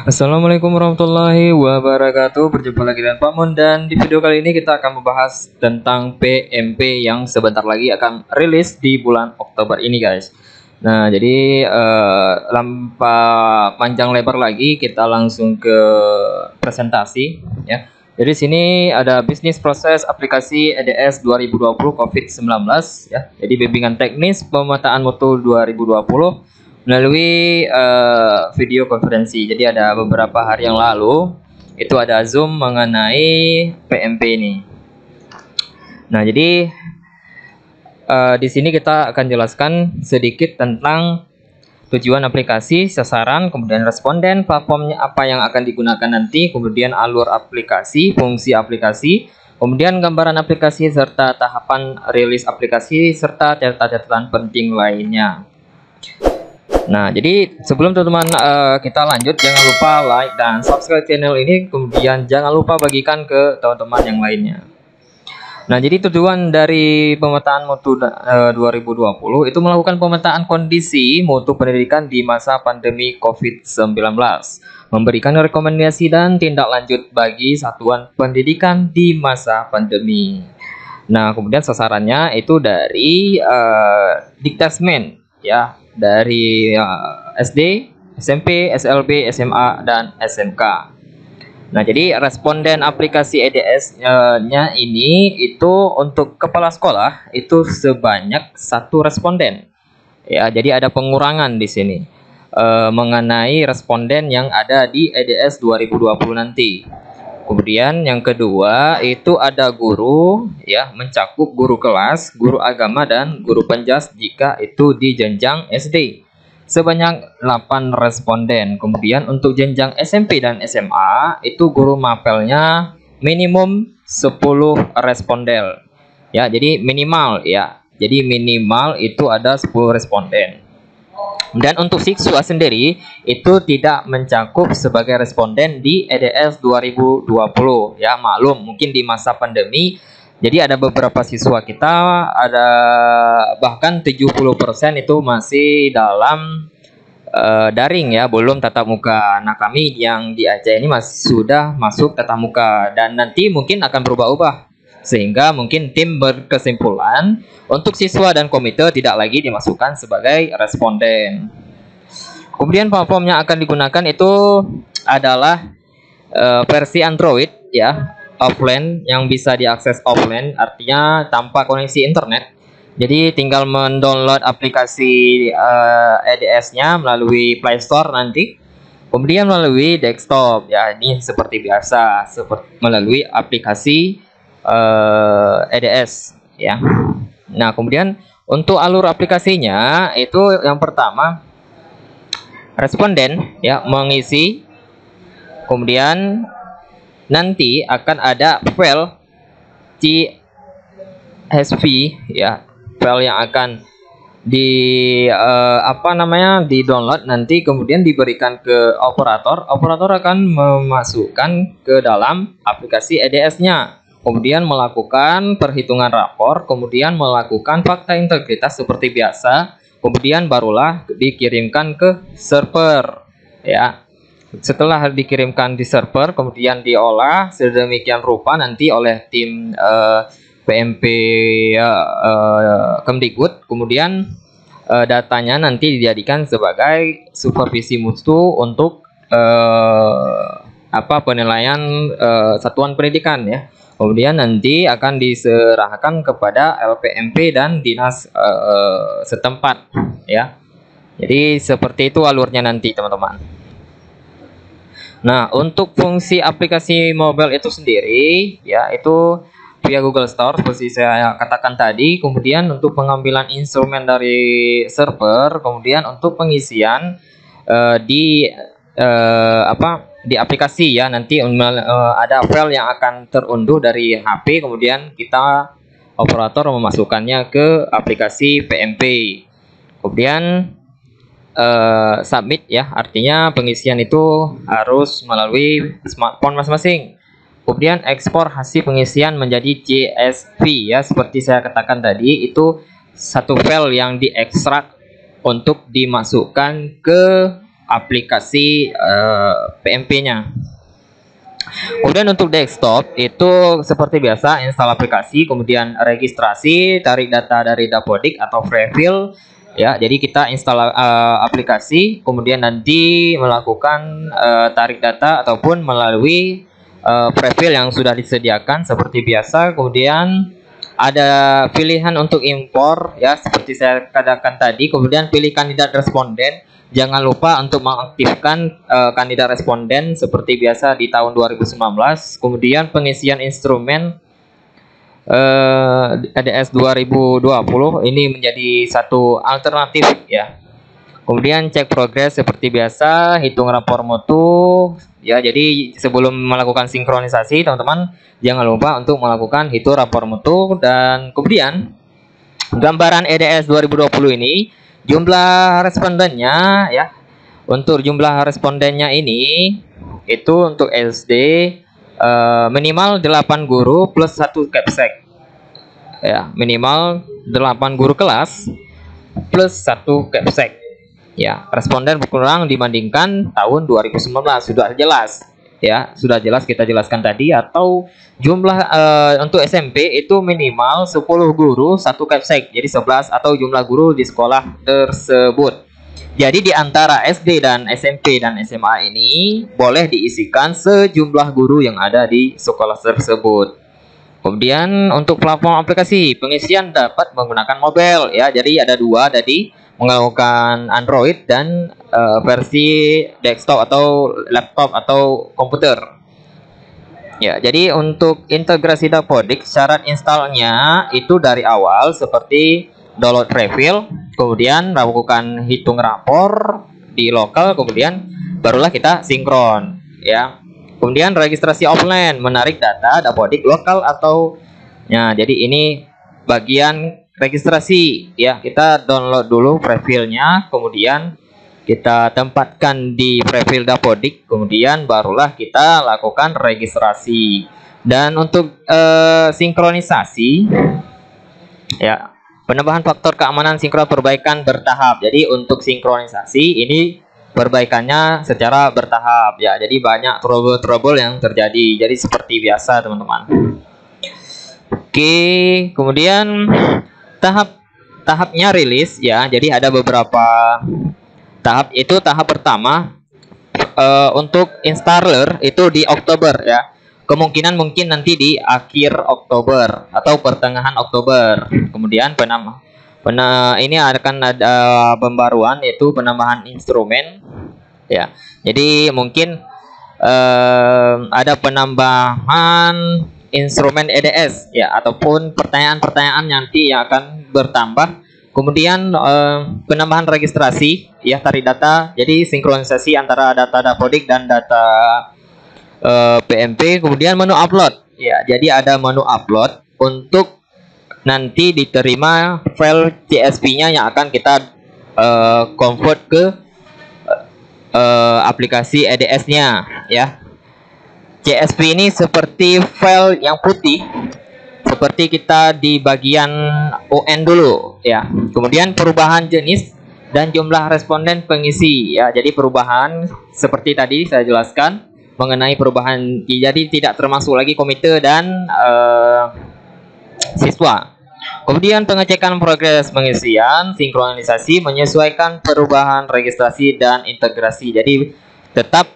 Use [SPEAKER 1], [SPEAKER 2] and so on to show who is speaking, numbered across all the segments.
[SPEAKER 1] Assalamualaikum warahmatullahi wabarakatuh. Berjumpa lagi dengan Pak Mun, dan di video kali ini kita akan membahas tentang PMP yang sebentar lagi akan rilis di bulan Oktober ini, guys. Nah, jadi tanpa panjang lebar lagi, kita langsung ke presentasi ya. Jadi sini ada bisnis proses aplikasi EDS 2020 COVID-19 ya. Jadi bimbingan teknis pemetaan mutu 2020 melalui video konferensi. Jadi ada beberapa hari yang lalu itu ada Zoom mengenai PMP ini. Nah, jadi di sini kita akan jelaskan sedikit tentang tujuan aplikasi, sasaran, kemudian responden, platformnya apa yang akan digunakan nanti, kemudian alur aplikasi, fungsi aplikasi, kemudian gambaran aplikasi serta tahapan rilis aplikasi serta catatan penting lainnya. Nah, jadi sebelum teman-teman kita lanjut, jangan lupa like dan subscribe channel ini, kemudian jangan lupa bagikan ke teman-teman yang lainnya. Nah, jadi tujuan dari pemetaan mutu 2020 itu melakukan pemetaan kondisi mutu pendidikan di masa pandemi COVID-19, memberikan rekomendasi dan tindak lanjut bagi satuan pendidikan di masa pandemi. Nah, kemudian sasarannya itu dari Diktasmen ya, dari SD, SMP, SLB, SMA, dan SMK. Nah, jadi responden aplikasi EDS-nya ini itu untuk kepala sekolah itu sebanyak 1 responden. Ya, jadi ada pengurangan di sini mengenai responden yang ada di EDS 2020 nanti. Kemudian yang kedua itu ada guru ya, mencakup guru kelas, guru agama, dan guru penjas jika itu di jenjang SD. Sebanyak 8 responden. Kemudian untuk jenjang SMP dan SMA itu guru mapelnya minimum 10 responden. Ya, jadi minimal ya. Jadi minimal itu ada 10 responden. Dan untuk siswa sendiri itu tidak mencakup sebagai responden di EDS 2020 ya. Maklum mungkin di masa pandemi, jadi ada beberapa siswa kita ada bahkan 70% itu masih dalam daring ya, belum tatap muka. Nah, kami yang di Aceh ini masih sudah masuk tatap muka, dan nanti mungkin akan berubah-ubah, sehingga mungkin tim berkesimpulan untuk siswa dan komite tidak lagi dimasukkan sebagai responden. Kemudian platform yang akan digunakan itu adalah versi Android ya, offline, yang bisa diakses offline, artinya tanpa koneksi internet. Jadi tinggal mendownload aplikasi EDS-nya melalui Play Store nanti. Kemudian melalui desktop ya, ini seperti biasa, melalui aplikasi EDS ya. Nah, kemudian untuk alur aplikasinya itu yang pertama responden ya mengisi, kemudian nanti akan ada file CSV ya, file yang akan di di download nanti, kemudian diberikan ke operator. Operator akan memasukkan ke dalam aplikasi EDS-nya, kemudian melakukan perhitungan rapor, kemudian melakukan fakta integritas seperti biasa, kemudian barulah dikirimkan ke server ya. Setelah dikirimkan di server, kemudian diolah sedemikian rupa nanti oleh tim PMP Kemdikbud, kemudian datanya nanti dijadikan sebagai supervisi mutu untuk penilaian satuan pendidikan ya. Kemudian nanti akan diserahkan kepada LPMP dan dinas setempat ya. Jadi seperti itu alurnya nanti, teman-teman. Nah, untuk fungsi aplikasi mobile itu sendiri ya, itu via Google Store seperti saya katakan tadi. Kemudian untuk pengambilan instrumen dari server, kemudian untuk pengisian di aplikasi ya, nanti ada file yang akan terunduh dari HP, kemudian kita operator memasukkannya ke aplikasi PMP. Kemudian submit ya, artinya pengisian itu harus melalui smartphone masing-masing. Kemudian ekspor hasil pengisian menjadi CSV ya, seperti saya katakan tadi, itu satu file yang diekstrak untuk dimasukkan ke aplikasi PMP-nya. Kemudian untuk desktop itu seperti biasa install aplikasi, kemudian registrasi, tarik data dari Dapodik atau prefill ya. Jadi kita install aplikasi, kemudian nanti melakukan tarik data ataupun melalui prefill yang sudah disediakan seperti biasa. Kemudian ada pilihan untuk impor ya seperti saya katakan tadi. Kemudian pilih kandidat responden. Jangan lupa untuk mengaktifkan kandidat responden seperti biasa di tahun 2019. Kemudian pengisian instrumen EDS 2020 ini menjadi satu alternatif ya. Kemudian cek progres seperti biasa, hitung rapor mutu ya. Jadi sebelum melakukan sinkronisasi teman-teman jangan lupa untuk melakukan hitung rapor mutu. Dan kemudian gambaran EDS 2020 ini jumlah respondennya ya. Untuk jumlah respondennya ini itu untuk SD minimal 8 guru plus 1 capsek. Ya, minimal 8 guru kelas plus 1 capsek. Ya, responden berkurang dibandingkan tahun 2019 sudah jelas. Ya, sudah jelas kita jelaskan tadi. Atau jumlah untuk SMP itu minimal 10 guru 1 capsek, jadi 11 atau jumlah guru di sekolah tersebut. Jadi di antara SD dan SMP dan SMA ini boleh diisikan sejumlah guru yang ada di sekolah tersebut. Kemudian untuk platform aplikasi pengisian dapat menggunakan mobile ya. Jadi ada dua tadi, menggunakan Android dan versi desktop atau laptop atau komputer. Ya, jadi untuk integrasi Dapodik syarat installnya itu dari awal seperti download prefill, kemudian lakukan hitung rapor di lokal, kemudian barulah kita sinkron ya. Kemudian registrasi offline, menarik data Dapodik lokal atau ya. Jadi ini bagian registrasi ya. Kita download dulu prefillnya, kemudian kita tempatkan di prefill Dapodik, kemudian barulah kita lakukan registrasi. Dan untuk sinkronisasi ya, penambahan faktor keamanan sinkron perbaikan bertahap. Jadi untuk sinkronisasi ini perbaikannya secara bertahap ya. Jadi banyak trouble-trouble yang terjadi. Jadi seperti biasa teman-teman. Oke, kemudian tahapnya rilis ya. Jadi ada beberapa tahap. Itu tahap pertama untuk installer itu di Oktober ya. Kemungkinan mungkin nanti di akhir Oktober atau pertengahan Oktober. Kemudian ini akan ada pembaruan yaitu penambahan instrumen ya. Jadi mungkin ada penambahan instrumen EDS ya, ataupun pertanyaan-pertanyaan nanti yang akan bertambah. Kemudian penambahan registrasi ya, tarik data. Jadi sinkronisasi antara data Dapodik dan data PMP. Kemudian menu upload ya. Jadi ada menu upload untuk nanti diterima file CSV-nya yang akan kita convert ke aplikasi EDS-nya ya. CSV ini seperti file yang putih, seperti kita di bagian UN dulu ya. Kemudian perubahan jenis dan jumlah responden pengisi ya. Jadi perubahan seperti tadi saya jelaskan mengenai perubahan, jadi tidak termasuk lagi komite dan siswa. Kemudian pengecekan progres pengisian, sinkronisasi, menyesuaikan perubahan registrasi dan integrasi. Jadi tetap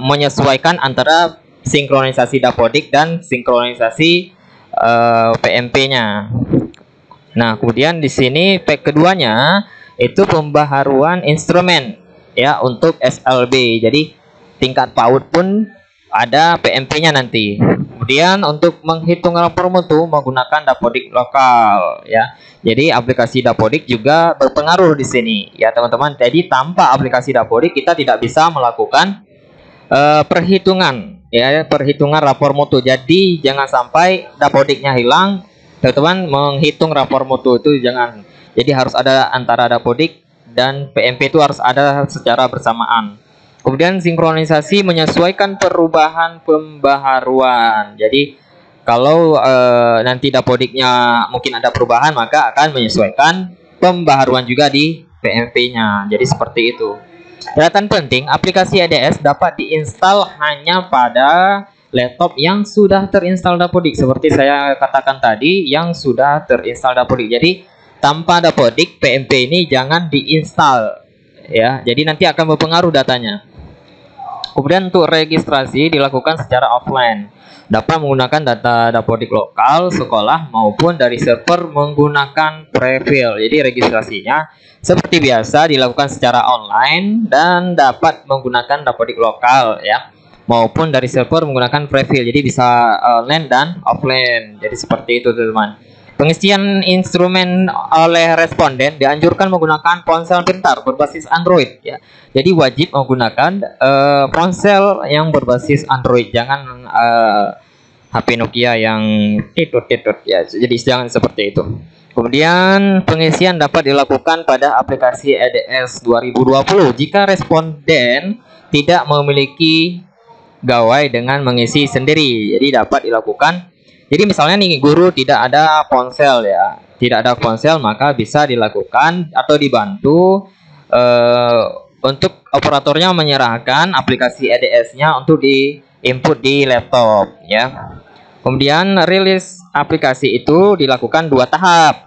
[SPEAKER 1] menyesuaikan antara sinkronisasi Dapodik dan sinkronisasi PMP-nya. Nah, kemudian di sini pack keduanya itu pembaharuan instrumen ya untuk SLB. Jadi tingkat PAUD pun ada PMP-nya nanti. Kemudian untuk menghitung rapor mutu menggunakan Dapodik lokal ya. Jadi aplikasi Dapodik juga berpengaruh di sini ya teman-teman. Jadi tanpa aplikasi Dapodik kita tidak bisa melakukan perhitungan ya, perhitungan rapor mutu. Jadi jangan sampai Dapodiknya hilang, teman-teman menghitung rapor mutu itu jangan. Jadi harus ada antara Dapodik dan PMP itu harus ada secara bersamaan. Kemudian sinkronisasi menyesuaikan perubahan pembaharuan. Jadi kalau nanti Dapodiknya mungkin ada perubahan, maka akan menyesuaikan pembaharuan juga di PMP-nya. Jadi seperti itu. Catatan penting, aplikasi EDS dapat diinstal hanya pada laptop yang sudah terinstall Dapodik. Seperti saya katakan tadi, yang sudah terinstall Dapodik. Jadi tanpa Dapodik, PMP ini jangan diinstal ya. Jadi nanti akan berpengaruh datanya. Kemudian untuk registrasi dilakukan secara offline. Dapat menggunakan data Dapodik lokal, sekolah maupun dari server menggunakan Prefill. Jadi registrasinya seperti biasa dilakukan secara online dan dapat menggunakan Dapodik lokal ya, maupun dari server menggunakan Prefill. Jadi bisa online dan offline. Jadi seperti itu teman-teman. Pengisian instrumen oleh responden dianjurkan menggunakan ponsel pintar berbasis Android ya. Jadi wajib menggunakan ponsel yang berbasis Android, jangan HP Nokia yang titut-titut ya. Jadi jangan seperti itu. Kemudian pengisian dapat dilakukan pada aplikasi EDS 2020 jika responden tidak memiliki gawai dengan mengisi sendiri. Jadi dapat dilakukan. Jadi misalnya nih guru tidak ada ponsel ya, tidak ada ponsel, maka bisa dilakukan atau dibantu untuk operatornya menyerahkan aplikasi EDS-nya untuk di-input di laptop ya. Kemudian rilis aplikasi itu dilakukan 2 tahap,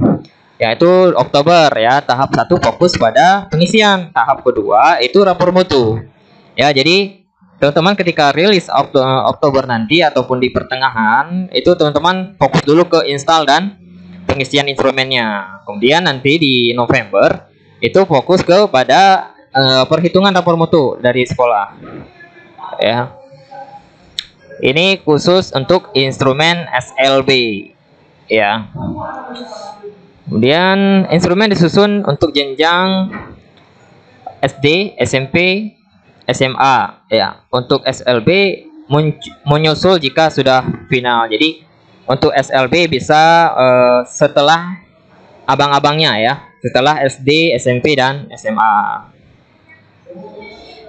[SPEAKER 1] yaitu Oktober ya. Tahap 1 fokus pada pengisian, tahap kedua itu rapor mutu ya. Jadi teman-teman ketika rilis Oktober nanti ataupun di pertengahan itu teman-teman fokus dulu ke install dan pengisian instrumennya. Kemudian nanti di November itu fokus kepada perhitungan rapor mutu dari sekolah ya. Ini khusus untuk instrumen SLB ya. Kemudian instrumen disusun untuk jenjang SD, SMP, SMA ya. Untuk SLB menyusul jika sudah final. Jadi untuk SLB bisa setelah abang-abangnya ya, setelah SD, SMP dan SMA.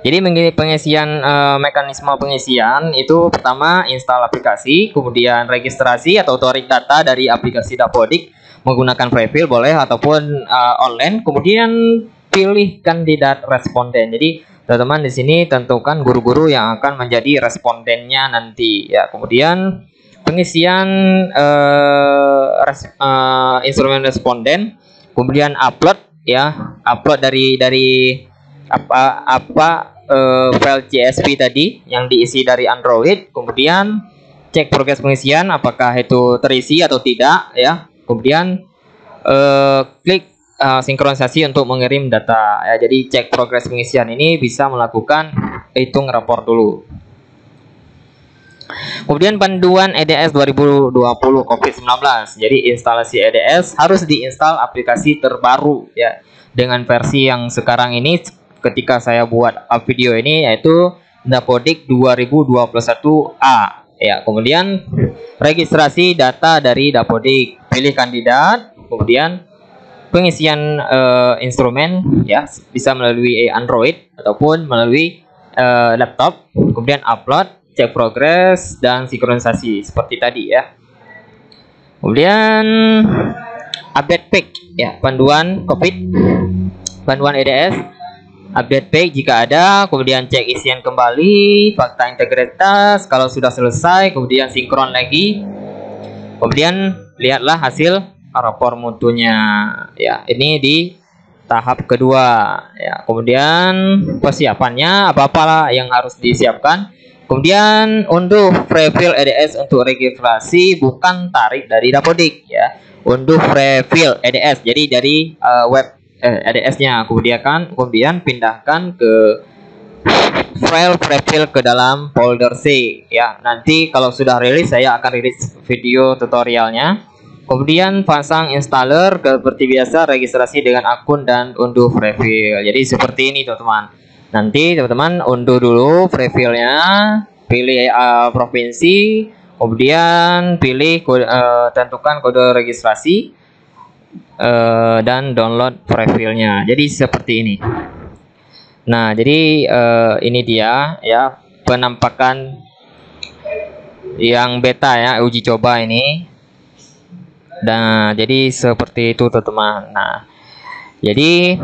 [SPEAKER 1] Jadi pengisian mekanisme pengisian itu pertama install aplikasi, kemudian registrasi atau tarik data dari aplikasi Dapodik menggunakan Prefill boleh ataupun online, kemudian pilih kandidat responden. Jadi teman-teman di sini tentukan guru-guru yang akan menjadi respondennya nanti ya. Kemudian pengisian instrumen responden, kemudian upload ya, upload dari file CSV tadi yang diisi dari Android, kemudian cek progres pengisian apakah itu terisi atau tidak ya. Kemudian klik sinkronisasi untuk mengirim data ya. Jadi cek progres pengisian ini bisa melakukan hitung rapor dulu. Kemudian panduan EDS 2020 COVID-19. Jadi instalasi EDS harus diinstal aplikasi terbaru ya, dengan versi yang sekarang ini ketika saya buat video ini yaitu Dapodik 2021A ya. Kemudian registrasi data dari Dapodik, pilih kandidat, kemudian pengisian instrumen ya, bisa melalui Android ataupun melalui laptop, kemudian upload, cek progres dan sinkronisasi seperti tadi ya. Kemudian update page ya, panduan COVID, panduan EDS, update page jika ada, kemudian cek isian kembali, fakta integritas kalau sudah selesai, kemudian sinkron lagi, kemudian lihatlah hasil rapor mutunya ya. Ini di tahap kedua ya. Kemudian persiapannya apa-apa yang harus disiapkan. Kemudian unduh Prefill EDS untuk registrasi, bukan tarik dari Dapodik ya. Unduh Prefill EDS, jadi dari web EDS-nya, kemudian pindahkan ke file Prefill ke dalam folder C ya. Nanti kalau sudah rilis saya akan rilis video tutorialnya. Kemudian pasang installer seperti biasa, registrasi dengan akun dan unduh Prefill. Jadi seperti ini teman-teman. Nanti teman-teman unduh dulu Prefillnya, pilih provinsi, kemudian pilih tentukan kode registrasi dan download Prefillnya. Jadi seperti ini. Nah, jadi ini dia ya penampakan yang beta ya, uji coba ini. Nah, jadi seperti itu teman-teman. Nah, Jadi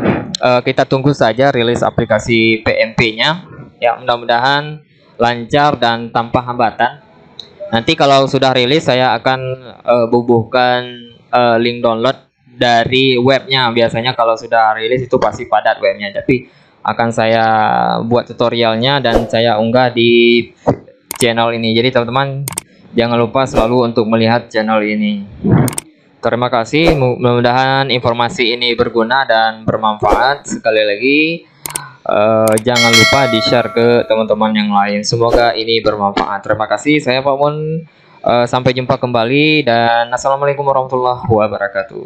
[SPEAKER 1] kita tunggu saja rilis aplikasi PMP-nya. Ya, mudah-mudahan lancar dan tanpa hambatan. Nanti kalau sudah rilis saya akan bubuhkan link download dari webnya. Biasanya kalau sudah rilis itu pasti padat webnya. Tapi akan saya buat tutorialnya dan saya unggah di channel ini. Jadi teman-teman jangan lupa selalu untuk melihat channel ini. Terima kasih, mudah-mudahan informasi ini berguna dan bermanfaat. Sekali lagi, jangan lupa di-share ke teman-teman yang lain. Semoga ini bermanfaat. Terima kasih, saya Pak Mun. Sampai jumpa kembali dan assalamualaikum warahmatullahi wabarakatuh.